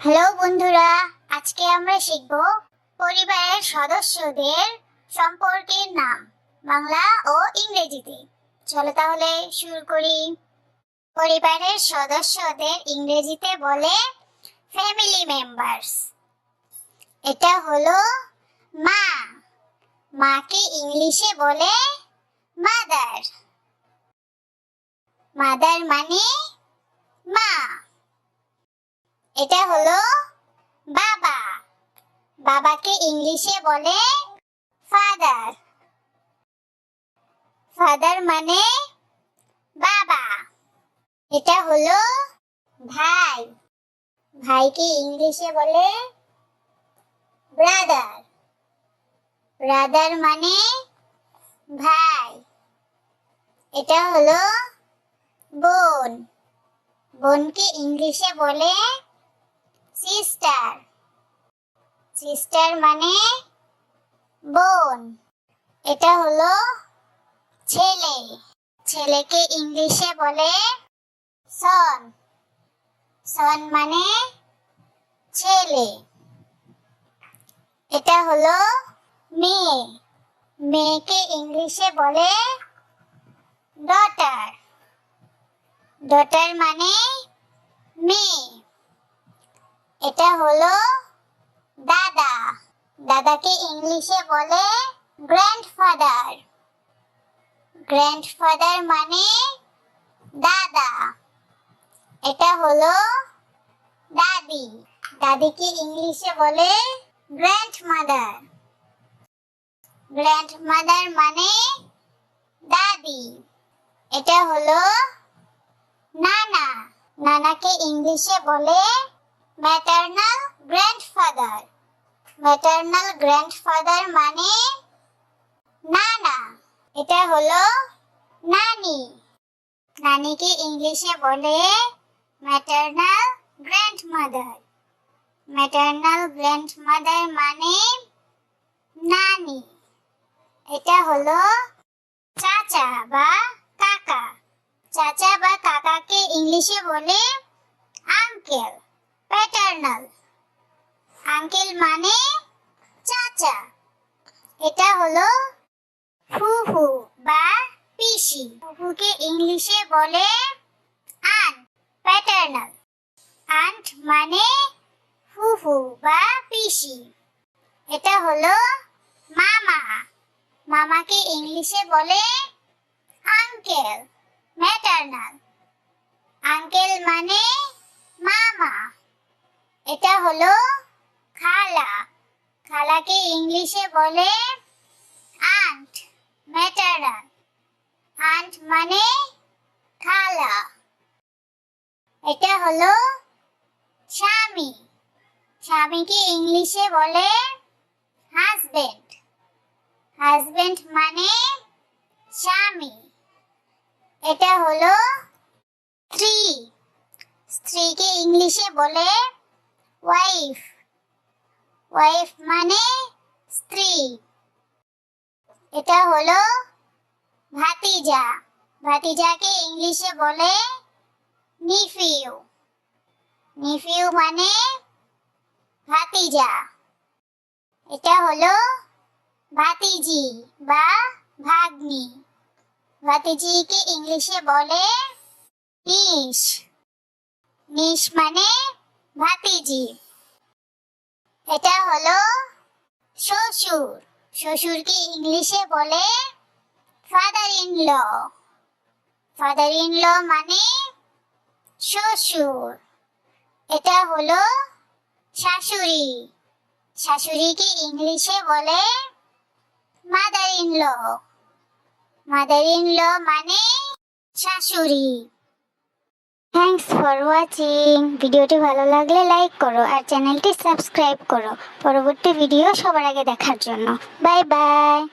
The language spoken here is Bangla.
হ্যালো বন্ধুরা, আজকে আমরা শিখব পরিবারের সদস্যদের সম্পর্কের নাম বাংলা ও ইংরেজিতে। চলো তাহলে শুরু করি। পরিবারের সদস্যদের ইংরেজিতে বলে ফ্যামিলি মেম্বার্স। এটা হলো মা, মাকে ইংলিশে বলে মাদার। মাদার মানে মা। এটা হলো বাবা, বাবাকে ইংলিশে বলে ফাদার। ফাদার মানে বাবা। এটা হলো ভাই, ভাইকে ইংলিশে বলে ব্রাদার। ব্রাদার মানে ভাই। এটা হলো বোন, বোনকে ইংলিশে বলে সিস্টার। সিস্টার মানে বোন। এটা হলো ছেলে, ছেলেকে ইংলিশে বলে সন। সন মানে ছেলে। এটা হলো মেয়ে, মেয়েকে ইংলিশে বলে ডটার। ডটার মানে মেয়ে। এটা হলো দাদা, দাদাকে ইংলিশে বলে গ্র্যান্ডফাদার। গ্র্যান্ডফাদার মানে দাদা। এটা হলো দাদি, দাদিকে ইংলিশে বলে গ্র্যান্ডমাদার। গ্র্যান্ডমাদার মানে দাদি। এটা হলো নানা, নানাকে ইংলিশে বলে ম্যাটারনাল গ্র্যান্ডফাদার। ম্যাটারনাল গ্র্যান্ডফাদার মানে নানা। এটা হলো নানি, নানিকে ইংলিশে বলে ম্যাটারনাল গ্র্যান্ডমাদার। ম্যাটারনাল গ্র্যান্ডমাদার মানে নানি। এটা হলো চাচা বা কাকা, চাচা বা কাকাকে ইংলিশে বলে আঙ্কেল। প্যাটার্নাল, আঙ্কেল মানে চাচা। এটা হলো ফুফু বা পিসি, ফুফুকে ইংলিশে বলে আন্ট। প্যাটার্নাল, আন্ট মানে ফুফু বা পিসি। এটা হলো মামা, মামাকে ইংলিশে বলে আঙ্কেল। ম্যাটারনাল, আঙ্কেল মানে মামা। এটা হলো খালা, খালাকে ইংলিশে বলে আন্ট। ম্যাটারনাল, আন্ট মানে খালা। এটা হলো স্বামী, স্বামীকে ইংলিশে বলে হাজবেন্ড। হাজবেন্ড মানে স্বামী। এটা হলো স্ত্রী, স্ত্রীকে ইংলিশে বলে ওয়াইফ। ওয়াইফ মানে স্ত্রী। এটা হলো ভাতিজা, ভাতিজাকে ইংলিশে বলে নিফিউ। নিফিউ মানে ভাতিজা। এটা হলো ভাতিজি বা ভাগ্নি, ভাতিজিকে ইংলিশে বলে নিশ। নিশ মানে ভাতিজি। এটা হলো শ্বশুর, শ্বশুরকে ইংলিশে বলে father in law. Father in law মানে শ্বশুর। এটা হলো শাশুড়ি, শাশুড়িকে ইংলিশে বলে mother in law. Mother in law মানে শাশুড়ি। Thanks for watching. ভিডিওটি ভালো লাগলে লাইক করো আর চ্যানেলটি সাবস্ক্রাইব করো পরবর্তী ভিডিও সবার আগে দেখার জন্য। Bye bye.